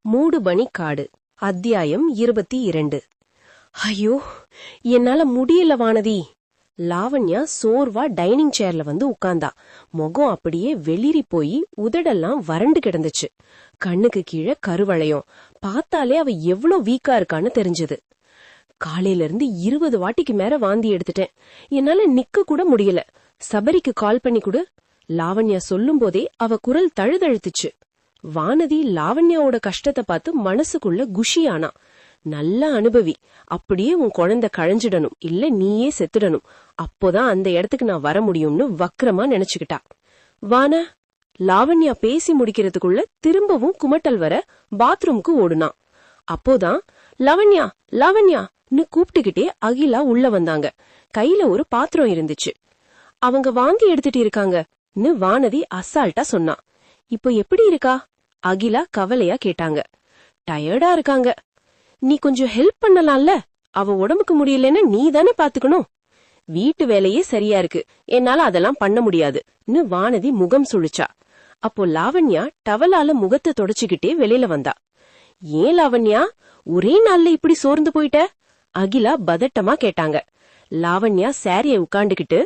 மூடுபனி காடு அத்தியாயம் 22. ஐயோ, என்னால முடியல வானதி. லாவண்யா சோர்வா டைனிங் சேர்ல வந்து உட்கார்ந்தா. முகம் அப்படியே வெளிரி போய் உதடெல்லாம் வறண்டு கிடந்துச்சு. கண்ணுக்கு கீழே கருவளையம். பார்த்தாலே அவ எவ்வளோ வீக்கா இருக்கான்னு தெரிஞ்சது. காலையில இருந்து 20 வாட்டிக்கு மேல வாந்தி எடுத்துட்டேன். என்னால நிக்க கூட முடியல. சபரிக்கு கால் பண்ணி கொடு. லாவண்யா சொல்லும் போதே அவ குரல் தழுதழுத்துச்சு. வானதி லாவண்யாவோட கஷ்டத்தை பார்த்து மனசுக்குள்ள குஷியானா. நல்ல அனுபவி. அப்படியே உன் குழந்தை கழிஞ்சிடணும், இல்ல நீயே செத்துடணும். அப்போதான் அந்த இடத்துக்கு நான் வர முடியும்னு வக்கரமா நினைச்சுக்கிட்டா. வான லாவண்யா பேசி முடிக்கிறதுக்குள்ள திரும்பவும் குமட்டல் வர பாத்ரூம்க்கு ஓடுனா. அப்போதான் லாவண்யா லாவண்யான்னு கூப்பிட்டுக்கிட்டே அகிலா உள்ள வந்தாங்க. கையில ஒரு பாத்திரம் இருந்துச்சு. அவங்க வாந்தி எடுத்துட்டு இருக்காங்கன்னு வானதி அசால்ட்டா சொன்னா. இப்போ எப்படி இருக்கா? அகிலா கவலையா கேட்டாங்க. டயர்டா இருக்காங்க. நீ கொஞ்சம் ஹெல்ப் பண்ணலாம்ல? அவ உடம்புக்கு முடியலன்னு நீ தானே பாத்துக்கணும். வீட்டு வேலையே சரியா இருக்கு, என்னால அதெல்லாம் பண்ண முடியாதுன்னு வானதி முகம் சுழிச்சா. அப்போ லாவண்யா டவலால முகத்தை தொடச்சுக்கிட்டே வெளியில வந்தா. ஏன் லாவண்யா, ஒரே நாள்ல இப்படி சோர்ந்து போயிட்ட? அகிலா பதட்டமா கேட்டாங்க. லாவண்யா சாரிய உட்காந்துக்கிட்டு,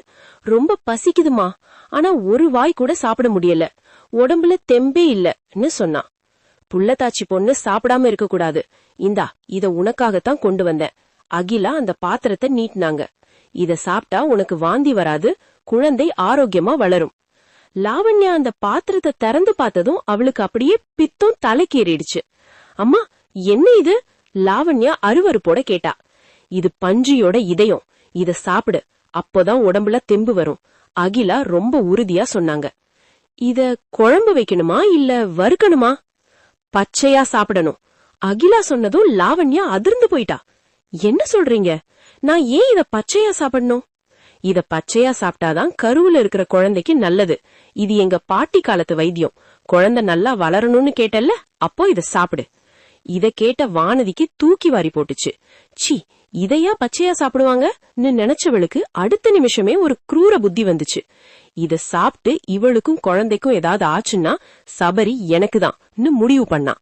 ரொம்ப பசிக்குதுமா, ஆனா ஒரு வாய் கூட சாப்பிட முடியல, உடம்புல தெம்பே இல்லன்னு சொன்னா. புள்ளத்தாச்சி பொண்ணு சாப்பிடாம இருக்க கூடாது. இந்தா, இத உனக்காகத்தான் கொண்டு வந்தேன். அகிலா அந்த பாத்திரத்தை நீட்டினாங்க. இத சாப்பிட்டா உனக்கு வாந்தி வராது, குழந்தை ஆரோக்கியமா வளரும். லாவண்யா அந்த பாத்திரத்தை திறந்து பார்த்ததும் அவளுக்கு அப்படியே பித்தம் தலைக்கேறிடுச்சு. அம்மா, என்ன இது? லாவண்யா அருவருப்போட கேட்டா. இது பன்றியோட இதயம், இத சாப்பிடு, அப்போதான் உடம்புல தெம்பு வரும். அகிலா ரொம்ப உறுதியா சொன்னாங்க. இத குழம்பு வைக்கணுமா இல்ல வறுக்கணுமா? பச்சையா சாப்பிடணும். அகிலா சொன்னதும் லாவண்யா அதிர்ந்து போயிட்டா. என்ன சொல்றீங்க? நான் ஏன் இத பச்சையா சாப்பிடணும்? இத பச்சையா சாப்பிட்டாதான் கருவுல இருக்கிற குழந்தைக்கு நல்லது. இது எங்க பாட்டி காலத்து வைத்தியம். குழந்தை நல்லா வளரணும்னு கேட்டல்ல, அப்போ இத சாப்பிடு. இத கேட்ட வானதிக்கு தூக்கி வாரி போட்டுச்சு. சி, இதையா பச்சையா சாப்பிடுவாங்கன்னு நினைச்சவளுக்கு அடுத்த நிமிஷமே ஒரு குரூர புத்தி வந்துச்சு. இத சாப்பிட்டு இவளுக்கும் குழந்தைக்கும் ஏதாவது ஆச்சுன்னா சபரி எனக்குதான்னு முடிவு பண்ணா.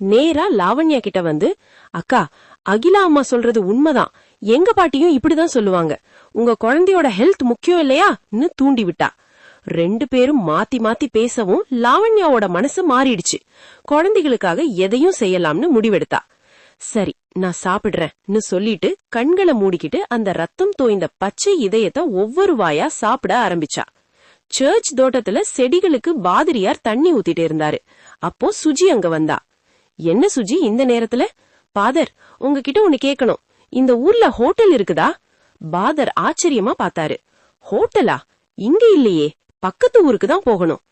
நேரா லாவண்யா கிட்ட வந்து, அக்கா, அகிலா அம்மா சொல்றது உண்மைதான். எங்க பாட்டியும் இப்படிதான் சொல்லுவாங்க. உங்க குழந்தையோட ஹெல்த் முக்கியம் இல்லையான்னு தூண்டி விட்டா. 2 பேரும் மாத்தி மாத்தி பேசவும் லாவண்யாவோட மனசு மாறிடுச்சு. குழந்தைகளுக்காக எதையும் செய்யலாம்னு முடிவெடுத்தா. சரி, நான் சாப்பிடுறேன்னு சொல்லிட்டு கண்களை மூடிக்கிட்டு அந்த ரத்தம் தோய்ந்த பச்சை இதயத்தை ஒவ்வொரு வாயா சாப்பிட ஆரம்பிச்சா. சர்ச் தோட்டத்துல செடிகளுக்கு பாதிரியார் தண்ணி ஊத்திட்டு இருந்தாரு. அப்போ சுஜி அங்க வந்தா. என்ன சுஜி இந்த நேரத்துல? பாதர், உங்ககிட்ட ஒண்ணு கேட்கணும். இந்த ஊர்ல ஹோட்டல் இருக்குதா? பாதர் ஆச்சரியமா பார்த்தாரு. ஹோட்டலா? இங்க இல்லையே, பக்கத்து ஊருக்கு தான் போகணும்.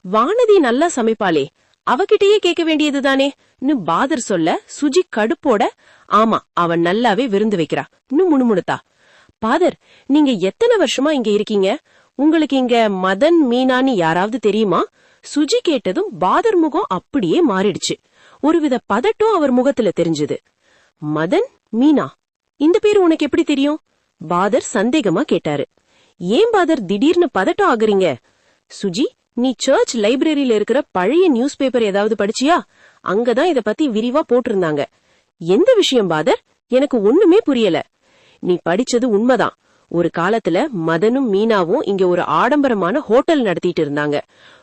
வானதி நல்லா சமைப்பாளே, அவகிட்டயே கேட்க வேண்டியதுதானேன்னு பாதர் சொல்ல, சுஜி கடுப்போட, ஆமா, அவன் நல்லாவே விருந்து வைக்கிறா இன்னும் முணுமுணுத்தா. பாதர், நீங்க எத்தனை வருஷமா இங்க இருக்கீங்க? உங்களுக்கு இங்க மதன் மீனான்னு யாராவது தெரியுமா? சுஜி கேட்டதும் பாதர் முகம் அப்படியே மாறிடுச்சு. ஒருவித பதட்டம் அவர் முகத்துல தெரிஞ்சது. மதன் மீனா, இந்த பேரு உனக்கு எப்படி தெரியும்? பாதர் சந்தேகமா கேட்டாரு. ஏன் பாதர் திடீர்னு பதட்டம் ஆகுறீங்க? சுஜி, நீ சர்ச் லைப்ரரியில இருக்கிற பழைய நியூஸ் பேப்பர் ஏதாவது படிச்சியா? அங்கதான் இத பத்தி விரிவா போட்டிருந்தாங்க. எந்த விஷயம் பாதர்? எனக்கு ஒண்ணுமே புரியல. நீ படிச்சது உண்மைதான். ஒரு காலத்துல மதனும் மீனாவும் இங்க ஒரு ஆடம்பரமான ஹோட்டல் நடத்திட்டு இருந்தாங்க.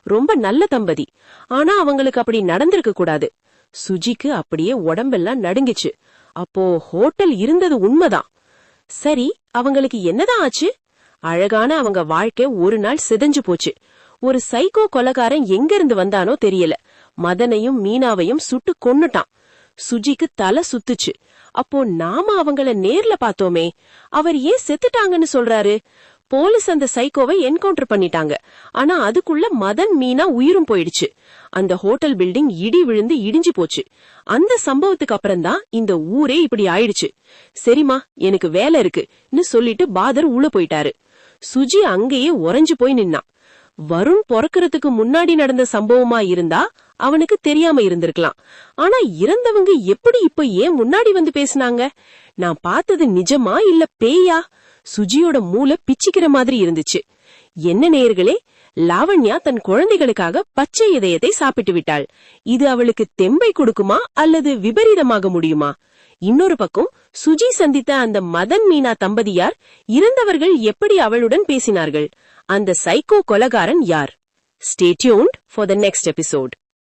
ரொம்ப நல்ல தம்பதி. ஆனா அவங்களுக்கு அப்படி நடந்திருக்க கூடாது. சுஜிக்கு அப்படியே உடம்பெல்லாம் நடுங்கிச்சு. அப்போ ஹோட்டல் இருந்தது உண்மைதான். சரி, அவங்களுக்கு என்னதான் ஆச்சு? அழகான அவங்க வாழ்க்கை ஒரு நாள் சிதைஞ்சு போச்சு. ஒரு சைக்கோ கொலைகாரன் எங்க இருந்து வந்தானோ தெரியல, மதனையும் மீனாவையும் சுட்டு கொன்னுட்டான். சுஜிக்கு தலை சுத்துச்சு. அப்போ நாம அவங்கள நேர்ல பார்த்தோமே, அவர் ஏன் செத்துட்டாங்கன்னு சொல்றாரு? போலீஸ் அந்த சைக்கோவை என்கவுண்டர் பண்ணிட்டாங்க. ஆனா அதுக்குள்ள மதன் மீனா உயிரும் போயிடுச்சு. அந்த ஹோட்டல் பில்டிங் இடி விழுந்து இடிஞ்சு போச்சு. அந்த சம்பவத்துக்கு அப்புறம்தான் இந்த ஊரே இப்படி ஆயிடுச்சு. சரிமா, எனக்கு வேலை இருக்குன்னு சொல்லிட்டு பாதர் உள்ள போயிட்டாரு. சுஜி அங்கேயே உறைஞ்சு போய் நின்னா. வருண் பொறக்கிறதுக்கு முன்னாடி நடந்த சம்பவமா இருந்தா அவனுக்கு தெரியாம இருந்திருக்கலாம். ஆனா இறந்தவங்க எப்படி இப்ப ஏன் முன்னாடி வந்து பேசினாங்க? நான் பார்த்தது நிஜமா இல்ல பேயா? சுஜியோட மூளை பிச்சிக்கிற மாதிரி இருந்துச்சு. என்ன நேயர்களே, லாவண்யா தன் குழந்தைகளுக்காக பச்சை இதயத்தை சாப்பிட்டு விட்டாள். இது அவளுக்கு தெம்பை கொடுக்குமா அல்லது விபரீதமாக முடியுமா? இன்னொரு பக்கம் சுஜி சந்தித்த அந்த மதன் மீனா தம்பதியார் இறந்தவர்கள் எப்படி அவளுடன் பேசினார்கள்? அந்த சைக்கோ கொலகாரன் யார்? Stay tuned for the next episode.